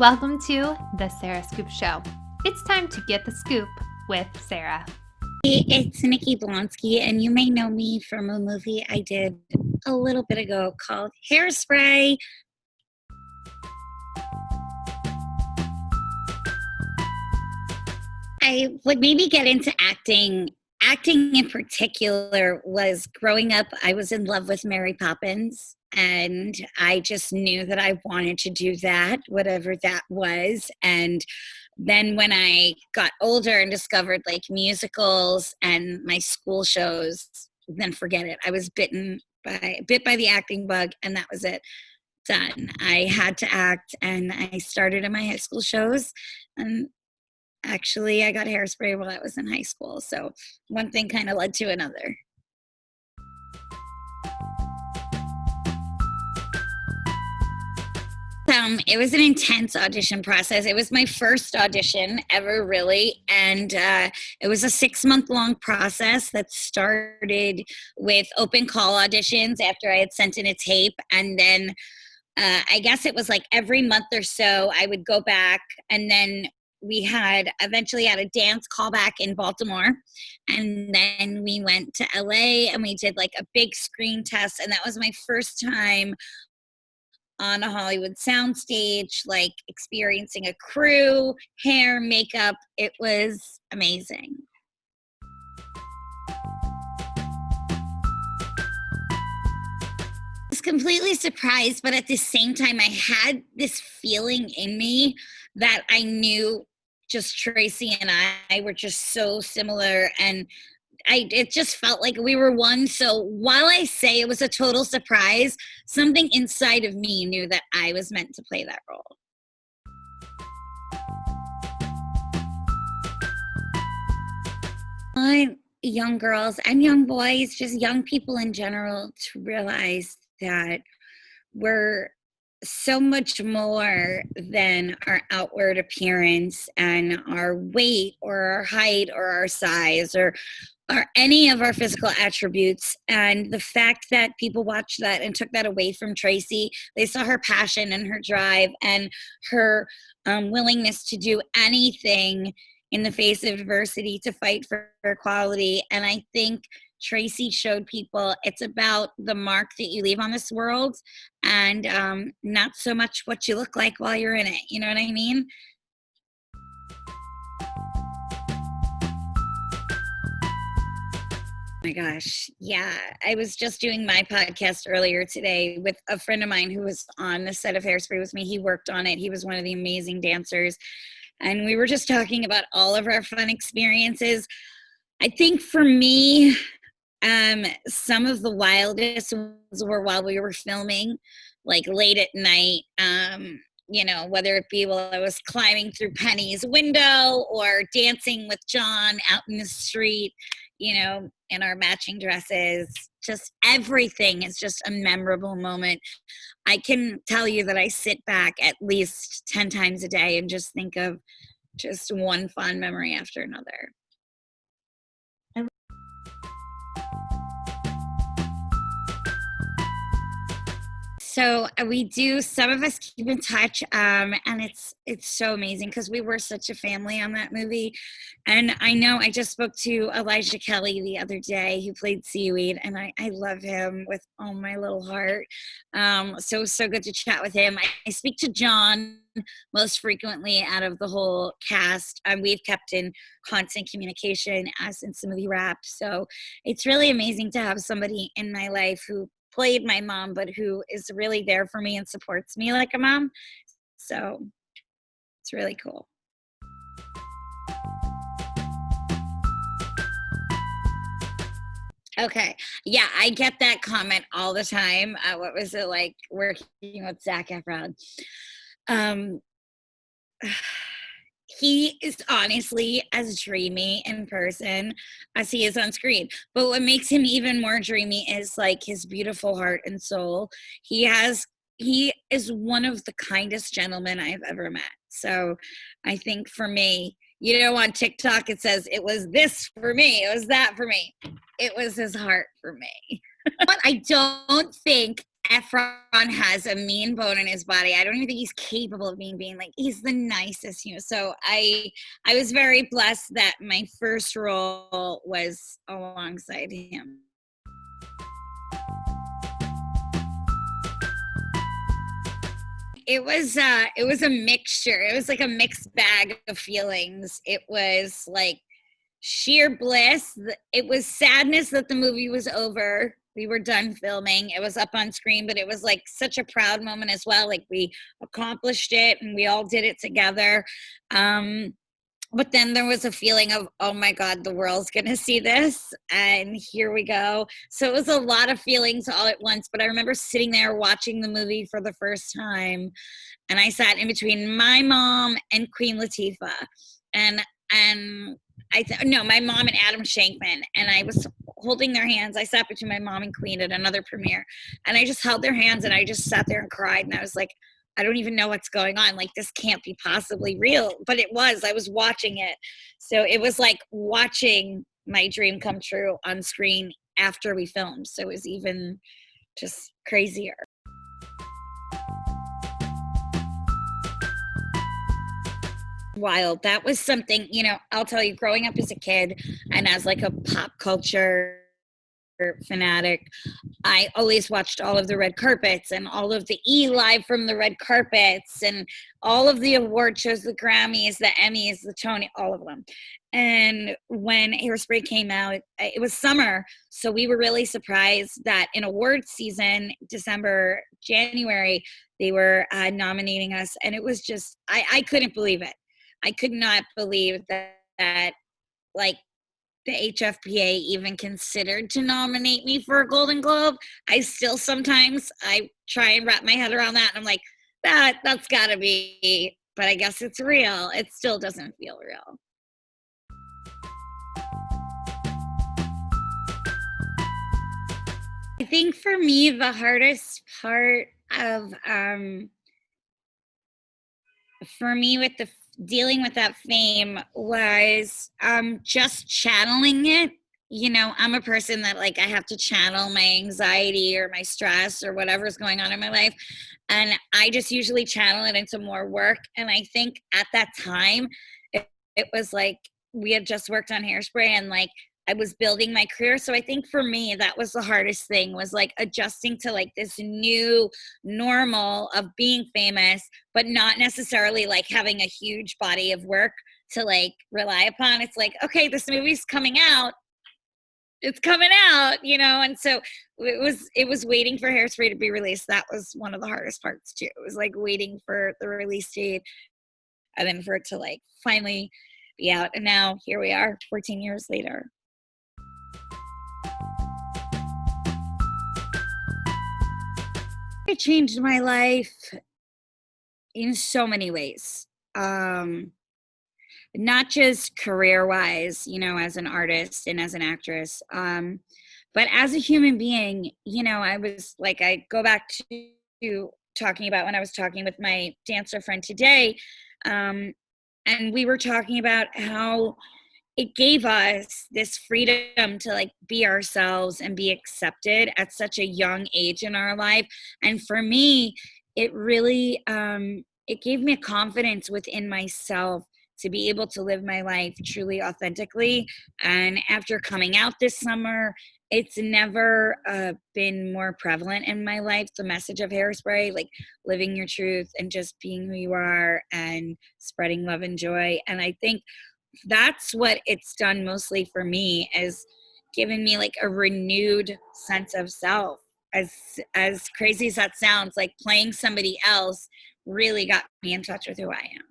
Welcome to the Sarah Scoop Show. It's time to get the scoop with Sarah. Hey, it's Nikki Blonsky, and you may know me from a movie I did a little bit ago called Hairspray. I would maybe get into acting. Acting in particular was growing up, I was in love with Mary Poppins, and I just knew that I wanted to do that, whatever that was. And then when I got older and discovered like musicals and my school shows, then forget it. I was bit by the acting bug, and that was it. Done. I had to act, and I started in my high school shows, and actually I got Hairspray while I was in high school. So one thing kind of led to another. It was an intense audition process. It was my first audition ever, really. And it was a 6-month-long process that started with open call auditions after I had sent in a tape. And then I guess it was like every month or so I would go back, and then we eventually had a dance callback in Baltimore, and then we went to LA and we did like a big screen test, and that was my first time on a Hollywood soundstage, like experiencing a crew, hair, makeup. It was amazing. I was completely surprised, but at the same time, I had this feeling in me that I knew just Tracy and I were just so similar, and it just felt like we were one. So while I say it was a total surprise, something inside of me knew that I was meant to play that role. I want young girls and young boys, just young people in general, to realize that we're so much more than our outward appearance and our weight or our height or our size or any of our physical attributes. And the fact that people watched that and took that away from Tracy, they saw her passion and her drive and her willingness to do anything in the face of adversity to fight for equality. And I think Tracy showed people it's about the mark that you leave on this world, and not so much what you look like while you're in it. You know what I mean? Oh my gosh. Yeah. I was just doing my podcast earlier today with a friend of mine who was on the set of Hairspray with me. He worked on it. He was one of the amazing dancers. And we were just talking about all of our fun experiences. I think for me, some of the wildest ones were while we were filming, like late at night, whether it be while I was climbing through Penny's window or dancing with John out in the street, in our matching dresses. Just everything is just a memorable moment. I can tell you that I sit back at least 10 times a day and just think of just one fond memory after another. So some of us keep in touch, and it's so amazing because we were such a family on that movie. And I know I just spoke to Elijah Kelly the other day, who played Seaweed, and I love him with all my little heart. So good to chat with him. I speak to John most frequently out of the whole cast. We've kept in constant communication as in some of the raps. So it's really amazing to have somebody in my life who played my mom, but who is really there for me and supports me like a mom. So it's really cool. Okay. Yeah, I get that comment all the time. What was it like working with Zac Efron? He is honestly as dreamy in person as he is on screen. But what makes him even more dreamy is like his beautiful heart and soul. He is one of the kindest gentlemen I've ever met. So I think for me, on TikTok, it says it was this for me. It was that for me. It was his heart for me. But I don't think Efron has a mean bone in his body. I don't even think he's capable of being mean. Like, he's the nicest, So I was very blessed that my first role was alongside him. It was a mixture. It was like a mixed bag of feelings. It was like sheer bliss. It was sadness that the movie was over. We were done filming. It was up on screen, but it was like such a proud moment as well. Like, we accomplished it and we all did it together. But then there was a feeling of, oh my God, the world's going to see this. And here we go. So it was a lot of feelings all at once. But I remember sitting there watching the movie for the first time. And I sat in between my mom and Queen Latifah. And my mom and Adam Shankman. And I was holding their hands. I sat between my mom and Queen at another premiere. And I just held their hands and I just sat there and cried. And I was like, I don't even know what's going on. Like, this can't be possibly real. But it was. I was watching it. So it was like watching my dream come true on screen after we filmed. So it was even just crazier. Wild. That was something, I'll tell you, growing up as a kid and as like a pop culture fanatic, I always watched all of the red carpets and all of the live from the red carpets and all of the award shows, the Grammys, the Emmys, the Tony, all of them. And when Hairspray came out, it was summer. So we were really surprised that in award season, December, January, they were nominating us. And it was just, I couldn't believe it. I could not believe that like, the HFPA even considered to nominate me for a Golden Globe. I still sometimes I try and wrap my head around that, and I'm like, that's gotta be, but I guess it's real. It still doesn't feel real. I think for me, the hardest part of for me with the dealing with that fame was just channeling it. I'm a person that like I have to channel my anxiety or my stress or whatever's going on in my life, and I just usually channel it into more work. And I think at that time it was like we had just worked on Hairspray and like I was building my career. So I think for me, that was the hardest thing, was like adjusting to like this new normal of being famous, but not necessarily like having a huge body of work to like rely upon. It's like, okay, this movie's coming out. It's coming out, and so it was waiting for Hairspray to be released. That was one of the hardest parts too. It was like waiting for the release date and then for it to like finally be out. And now here we are 14 years later. It changed my life in so many ways. Not just career-wise, as an artist and as an actress, but as a human being. I was like, I go back to talking about when I was talking with my dancer friend today, and we were talking about how it gave us this freedom to like be ourselves and be accepted at such a young age in our life. And for me, it really, it gave me a confidence within myself to be able to live my life truly authentically. And after coming out this summer, it's never been more prevalent in my life, the message of Hairspray, like living your truth and just being who you are and spreading love and joy. And I think that's what it's done mostly for me, is given me like a renewed sense of self. As crazy as that sounds, like playing somebody else really got me in touch with who I am.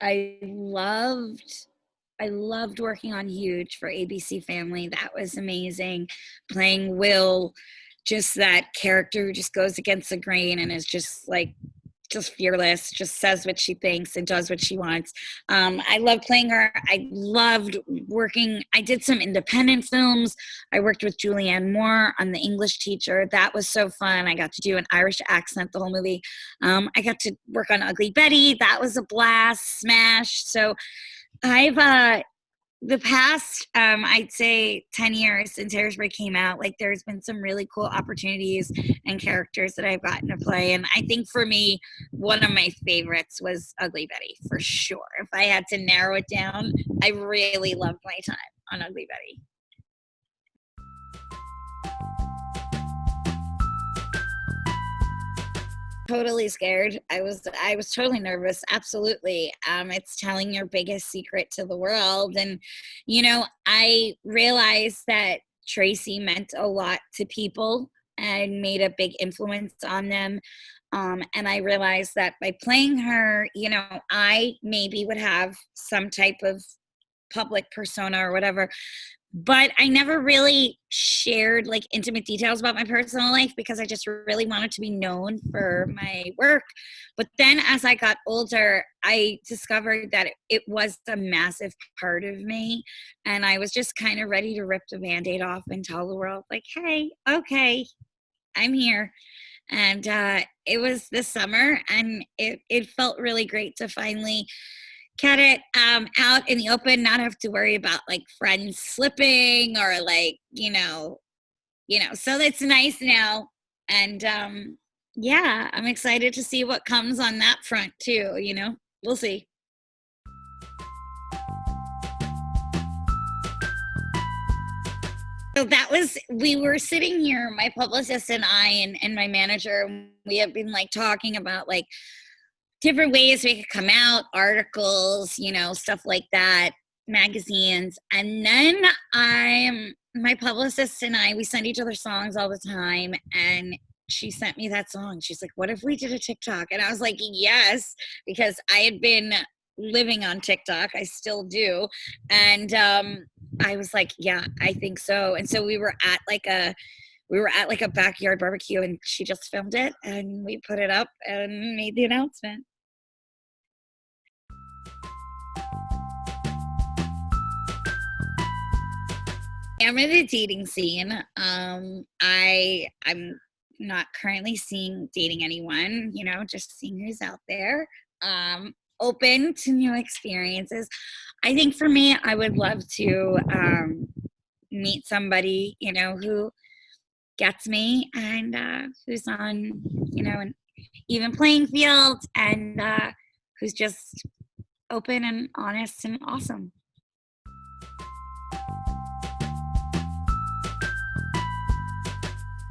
I loved working on Huge for ABC Family. That was amazing. Playing Will, just that character who just goes against the grain and is just like just fearless, just says what she thinks and does what she wants. I love playing her. I loved working. I did some independent films. I worked with Julianne Moore on The English Teacher. That was so fun. I got to do an Irish accent the whole movie. I got to work on Ugly Betty. That was a blast, smash. So I've the past, I'd say 10 years since Hairspray came out, like there's been some really cool opportunities and characters that I've gotten to play. And I think for me, one of my favorites was Ugly Betty, for sure. If I had to narrow it down, I really loved my time on Ugly Betty. Totally scared. I was totally nervous. Absolutely. It's telling your biggest secret to the world. And, I realized that Tracy meant a lot to people and made a big influence on them. And I realized that by playing her, I maybe would have some type of public persona or whatever, but I never really shared like intimate details about my personal life because I just really wanted to be known for my work. But then as I got older, I discovered that it was a massive part of me. And I was just kind of ready to rip the Band-Aid off and tell the world like, hey, okay, I'm here. And it was this summer, and it felt really great to finally get it out in the open, not have to worry about like friends slipping or like, so it's nice now. And yeah, I'm excited to see what comes on that front too, we'll see. So we were sitting here, my publicist and I and my manager, and we have been like talking about like different ways we could come out, articles, stuff like that, magazines. And then my publicist and we send each other songs all the time. And she sent me that song. She's like, what if we did a TikTok? And I was like, yes, because I had been living on TikTok. I still do. And I was like, yeah, I think so. And so we were at like a backyard barbecue, and she just filmed it and we put it up and made the announcement. I'm in the dating scene. I'm not currently dating anyone, just seeing who's out there. Open to new experiences. I think for me, I would love to meet somebody, who gets me and who's on, an even playing field, and who's just open and honest and awesome.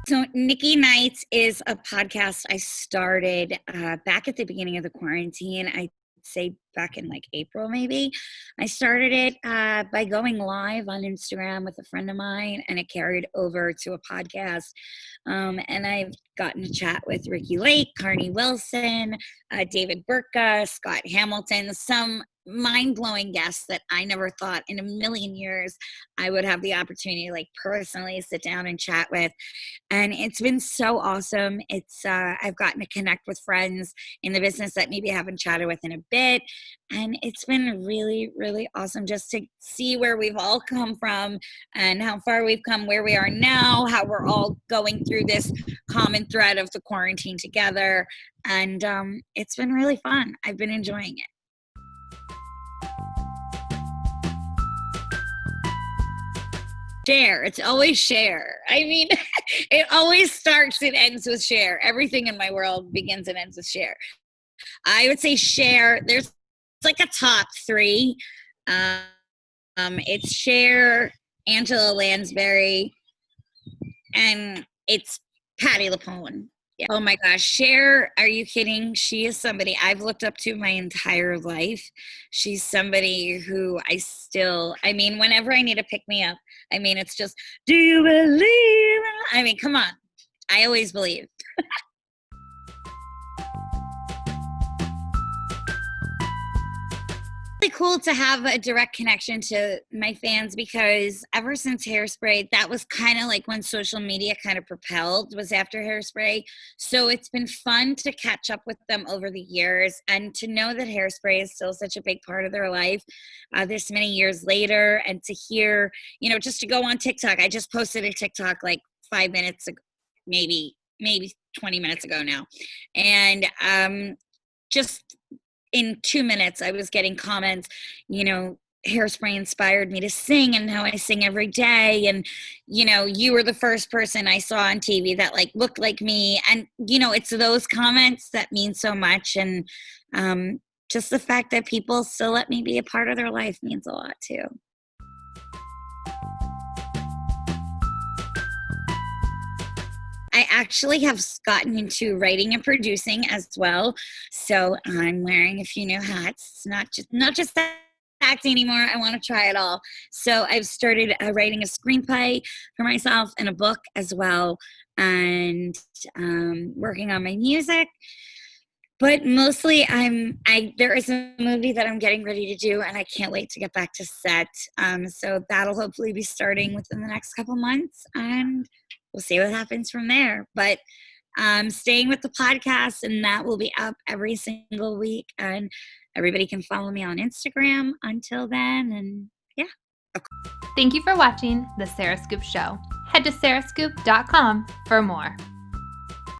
So Nikki Nights is a podcast I started back at the beginning of the quarantine. I'd say back in like April, maybe. I started it by going live on Instagram with a friend of mine, and it carried over to a podcast. And I've gotten to chat with Ricky Lake, Carney Wilson, David Burka, Scott Hamilton, some mind-blowing guests that I never thought in a million years I would have the opportunity to like personally sit down and chat with. And it's been so awesome. I've gotten to connect with friends in the business that maybe I haven't chatted with in a bit. And it's been really, really awesome just to see where we've all come from and how far we've come, where we are now, how we're all going through this common thread of the quarantine together. And it's been really fun. I've been enjoying it. Share. It's always share. I mean, it always starts and ends with share. Everything in my world begins and ends with share. I would say share. There's like a top three. It's Cher, Angela Lansbury, and it's Patti LuPone. Yeah. Oh my gosh, Cher, are you kidding? She is somebody I've looked up to my entire life. She's somebody who whenever I need to pick me up, it's just, do you believe? Come on. I always believe. really cool to have a direct connection to my fans, because ever since Hairspray, that was kind of like when social media kind of propelled, was after Hairspray. So it's been fun to catch up with them over the years, and to know that Hairspray is still such a big part of their life this many years later, and to hear, just to go on TikTok. I just posted a TikTok like 5 minutes ago, maybe 20 minutes ago now. And just in 2 minutes, I was getting comments, Hairspray inspired me to sing, and now I sing every day. And, you were the first person I saw on TV that like looked like me. And, it's those comments that mean so much. And just the fact that people still let me be a part of their life means a lot too. I actually have gotten into writing and producing as well. So I'm wearing a few new hats. It's not just acting anymore. I want to try it all. So I've started writing a screenplay for myself and a book as well, and working on my music. But mostly there is a movie that I'm getting ready to do, and I can't wait to get back to set. So that'll hopefully be starting within the next couple months, and we'll see what happens from there. But staying with the podcast, and that will be up every single week, and everybody can follow me on Instagram until then. And yeah. Thank you for watching The Sarah Scoop Show. Head to sarahscoop.com for more.